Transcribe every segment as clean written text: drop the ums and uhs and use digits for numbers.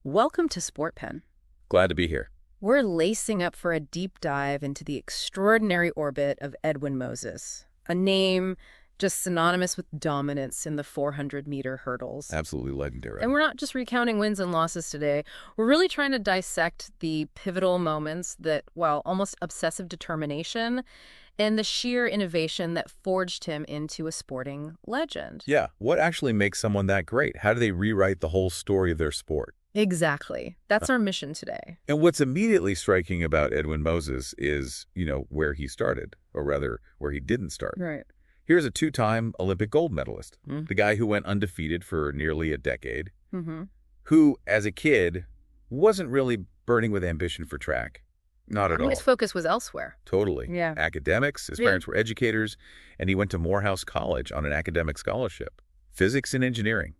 Welcome to Sportpen. Glad to be here. We're lacing up for a deep dive into the extraordinary orbit of Edwin Moses, a name just synonymous with dominance in the 400-meter hurdles. Absolutely legendary. And we're not just recounting wins and losses today. We're really trying to dissect the pivotal moments that, while almost obsessive determination and the sheer innovation that forged him into a sporting legend. Yeah, what actually makes someone that great? How do they rewrite the whole story of their sport? Exactly. That's our mission today. And what's immediately striking about Edwin Moses is, where he started, or rather, where he didn't start. Right. Here's a two-time Olympic gold medalist, the guy who went undefeated for nearly a decade, who, as a kid, wasn't really burning with ambition for track. Not at all. His focus was elsewhere. Totally. Yeah. Academics. His parents were educators, and he went to Morehouse College on an academic scholarship. Physics and engineering.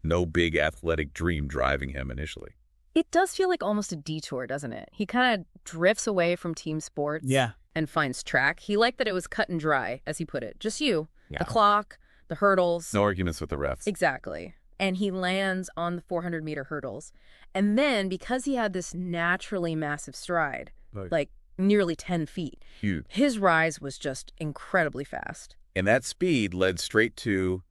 No big athletic dream driving him initially. It does feel like almost a detour, doesn't it? He kind of drifts away from team sports and finds track. He liked that it was cut and dry, as he put it. Just you, the clock, the hurdles. No arguments with the refs. Exactly. And he lands on the 400-meter hurdles. And then, because he had this naturally massive stride, like nearly 10 feet, huge, his rise was just incredibly fast. And that speed led straight to,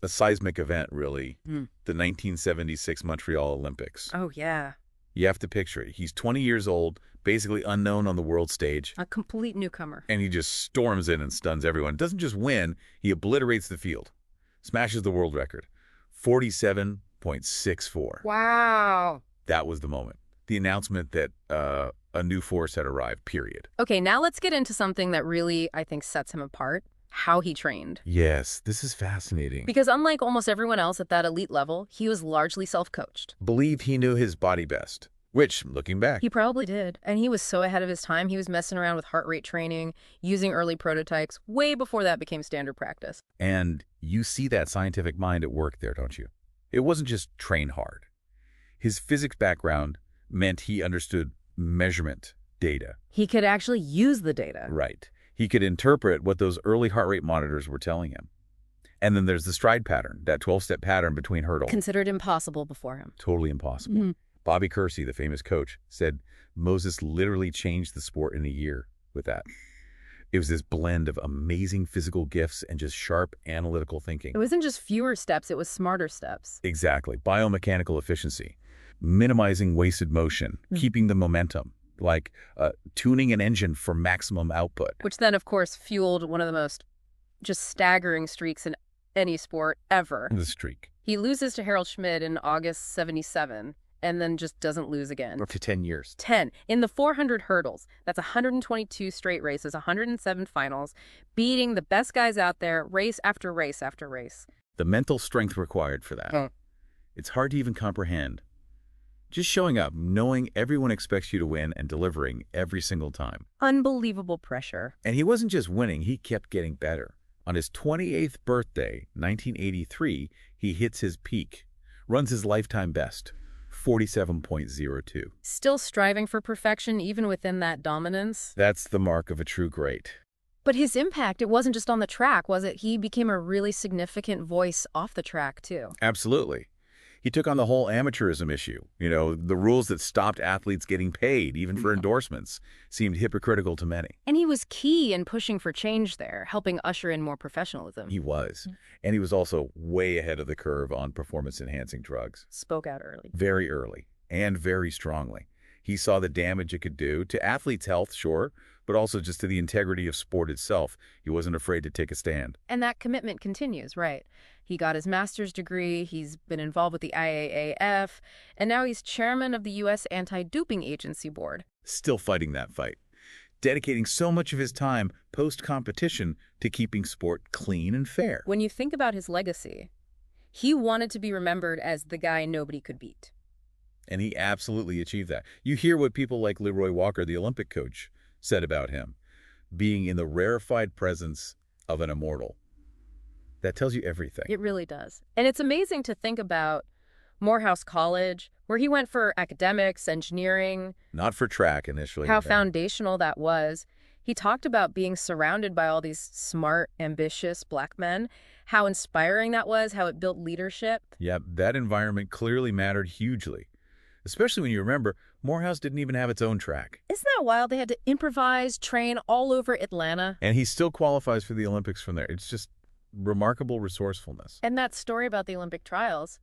a seismic event, really, the 1976 Montreal Olympics. Oh, yeah. You have to picture it. He's 20 years old, basically unknown on the world stage. A complete newcomer. And he just storms in and stuns everyone. Doesn't just win, he obliterates the field. Smashes the world record. 47.64. Wow. That was the moment. The announcement that a new force had arrived, period. Okay, now let's get into something that really, I think, sets him apart. How he trained. Yes, this is fascinating. Because unlike almost everyone else at that elite level, he was largely self-coached. Believed he knew his body best, which, looking back, he probably did. And he was so ahead of his time, he was messing around with heart rate training, using early prototypes, way before that became standard practice. And you see that scientific mind at work there, don't you? It wasn't just train hard. His physics background meant he understood measurement data. He could actually use the data. Right. He could interpret what those early heart rate monitors were telling him. And then there's the stride pattern, that 12-step pattern between hurdles. Considered impossible before him. Totally impossible. Bobby Kersey, the famous coach, said Moses literally changed the sport in a year with that. It was this blend of amazing physical gifts and just sharp analytical thinking. It wasn't just fewer steps, it was smarter steps. Exactly. Biomechanical efficiency, minimizing wasted motion, keeping the momentum. Like tuning an engine for maximum output. Which then, of course, fueled one of the most just staggering streaks in any sport ever. The streak. He loses to Harold Schmidt in August 77 and then just doesn't lose again. For 10 years. 10. In the 400 hurdles, that's 122 straight races, 107 finals, beating the best guys out there race after race after race. The mental strength required for that. It's hard to even comprehend. Just showing up, knowing everyone expects you to win and delivering every single time. Unbelievable pressure. And he wasn't just winning, he kept getting better. On his 28th birthday, 1983, he hits his peak, runs his lifetime best, 47.02. Still striving for perfection even within that dominance. That's the mark of a true great. But his impact, it wasn't just on the track, was it? He became a really significant voice off the track, too. Absolutely. He took on the whole amateurism issue. The rules that stopped athletes getting paid, even for endorsements, seemed hypocritical to many. And he was key in pushing for change there, helping usher in more professionalism. He was. And he was also way ahead of the curve on performance-enhancing drugs. Spoke out early. Very early and very strongly. He saw the damage it could do to athletes' health, sure, but also just to the integrity of sport itself. He wasn't afraid to take a stand. And that commitment continues, right? He got his master's degree, he's been involved with the IAAF, and now he's chairman of the U.S. Anti-Doping Agency Board. Still fighting that fight. Dedicating so much of his time post-competition to keeping sport clean and fair. When you think about his legacy, he wanted to be remembered as the guy nobody could beat. And he absolutely achieved that. You hear what people like Leroy Walker, the Olympic coach, said about him, being in the rarefied presence of an immortal. That tells you everything. It really does. And it's amazing to think about Morehouse College, where he went for academics, engineering. Not for track initially. How foundational that was. He talked about being surrounded by all these smart, ambitious black men, how inspiring that was, how it built leadership. Yeah, that environment clearly mattered hugely, especially when you remember Morehouse didn't even have its own track. Isn't that wild? They had to improvise, train all over Atlanta. And he still qualifies for the Olympics from there. It's just remarkable resourcefulness. And that story about the Olympic trials,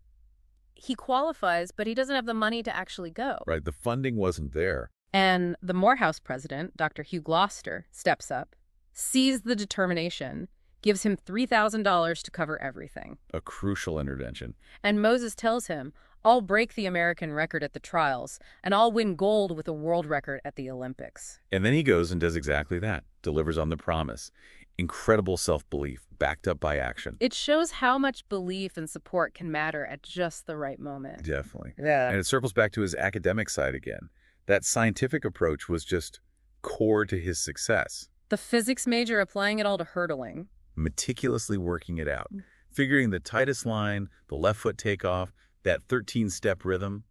he qualifies, but he doesn't have the money to actually go. Right, the funding wasn't there. And the Morehouse president, Dr. Hugh Gloucester, steps up, sees the determination, gives him $3,000 to cover everything. A crucial intervention. And Moses tells him, I'll break the American record at the trials, and I'll win gold with a world record at the Olympics. And then he goes and does exactly that, delivers on the promise. Incredible self-belief, backed up by action. It shows how much belief and support can matter at just the right moment. Definitely. Yeah. And it circles back to his academic side again. That scientific approach was just core to his success. The physics major applying it all to hurdling. Meticulously working it out, figuring the tightest line, the left foot takeoff, that 13-step rhythm,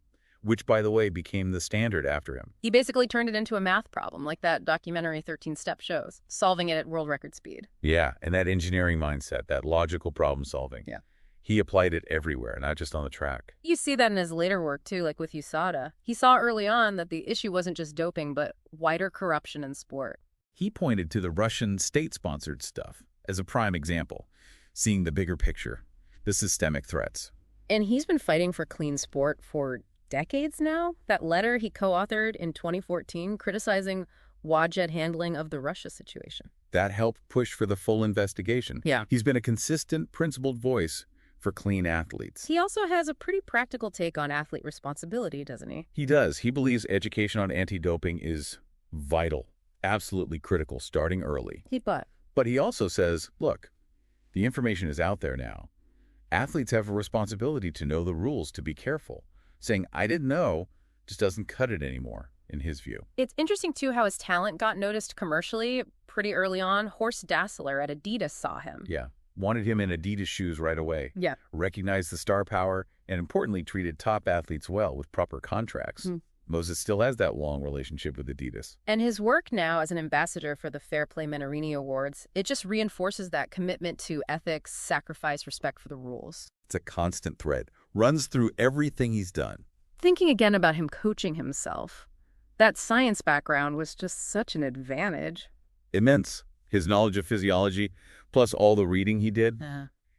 which, by the way, became the standard after him. He basically turned it into a math problem, like that documentary 13-Step shows, solving it at world record speed. Yeah, and that engineering mindset, that logical problem solving. Yeah. He applied it everywhere, not just on the track. You see that in his later work, too, like with USADA. He saw early on that the issue wasn't just doping, but wider corruption in sport. He pointed to the Russian state-sponsored stuff as a prime example, seeing the bigger picture, the systemic threats. And he's been fighting for clean sport for decades now. That letter he co-authored in 2014 criticizing Wadjet handling of the Russia situation. That helped push for the full investigation. Yeah. He's been a consistent, principled voice for clean athletes. He also has a pretty practical take on athlete responsibility, doesn't he? He does. He believes education on anti-doping is vital, absolutely critical, starting early. But he also says, look, the information is out there now. Athletes have a responsibility to know the rules, to be careful. Saying, I didn't know, just doesn't cut it anymore, in his view. It's interesting, too, how his talent got noticed commercially pretty early on. Horst Dassler at Adidas saw him. Yeah. Wanted him in Adidas shoes right away. Yeah. Recognized the star power, and importantly, treated top athletes well with proper contracts. Moses still has that long relationship with Adidas. And his work now as an ambassador for the Fair Play Menarini Awards, it just reinforces that commitment to ethics, sacrifice, respect for the rules. It's a constant thread. Runs through everything he's done. Thinking again about him coaching himself, that science background was just such an advantage. Immense. His knowledge of physiology, plus all the reading he did.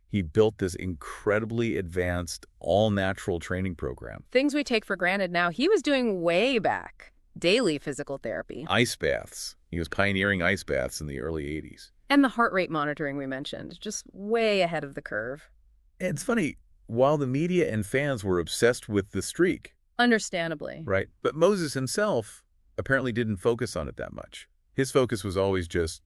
He built this incredibly advanced, all-natural training program. Things we take for granted now, he was doing way back. Daily physical therapy. Ice baths. He was pioneering ice baths in the early 80s. And the heart rate monitoring we mentioned, just way ahead of the curve. It's funny, while the media and fans were obsessed with the streak. Understandably. Right. But Moses himself apparently didn't focus on it that much. His focus was always just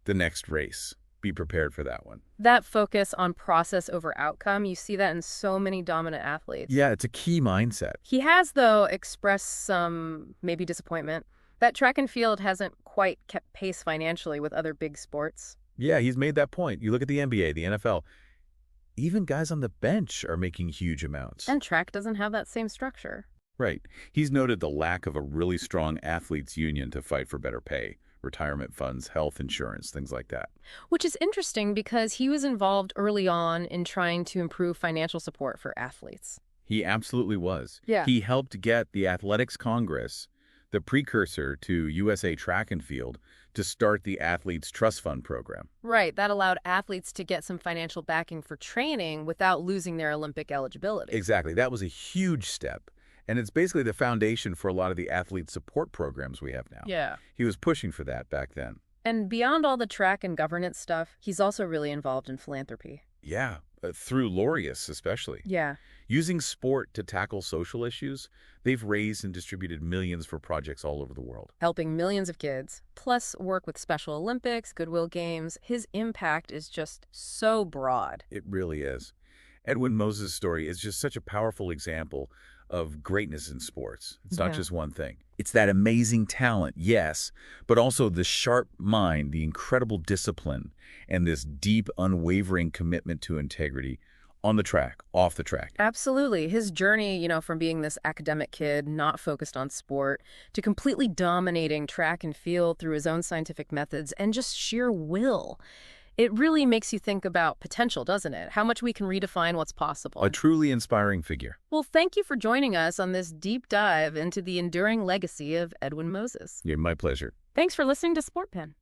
the next race. Be prepared for that one. That focus on process over outcome, you see that in so many dominant athletes. Yeah, it's a key mindset. He has, though, expressed some maybe disappointment that track and field hasn't quite kept pace financially with other big sports. Yeah, he's made that point. You look at the NBA, the NFL, even guys on the bench are making huge amounts. And track doesn't have that same structure. Right. He's noted the lack of a really strong athletes union to fight for better pay. Retirement funds, health insurance, things like that. Which is interesting because he was involved early on in trying to improve financial support for athletes. He absolutely was. Yeah. He helped get the Athletics Congress, the precursor to USA Track and Field, to start the Athletes Trust Fund program. Right. That allowed athletes to get some financial backing for training without losing their Olympic eligibility. Exactly. That was a huge step. And it's basically the foundation for a lot of the athlete support programs we have now. Yeah. He was pushing for that back then. And beyond all the track and governance stuff, he's also really involved in philanthropy. Yeah, through Laureus especially. Yeah. Using sport to tackle social issues, they've raised and distributed millions for projects all over the world. Helping millions of kids, plus work with Special Olympics, Goodwill Games. His impact is just so broad. It really is. Edwin Moses' story is just such a powerful example of greatness in sports. It's not just one thing. It's that amazing talent, yes, but also the sharp mind, the incredible discipline, and this deep, unwavering commitment to integrity, On the track, off the track. Absolutely. His journey, from being this academic kid, not focused on sport, to completely dominating track and field through his own scientific methods and just sheer will. It really makes you think about potential, doesn't it? How much we can redefine what's possible. A truly inspiring figure. Well, thank you for joining us on this deep dive into the enduring legacy of Edwin Moses. Yeah, my pleasure. Thanks for listening to Sportpen.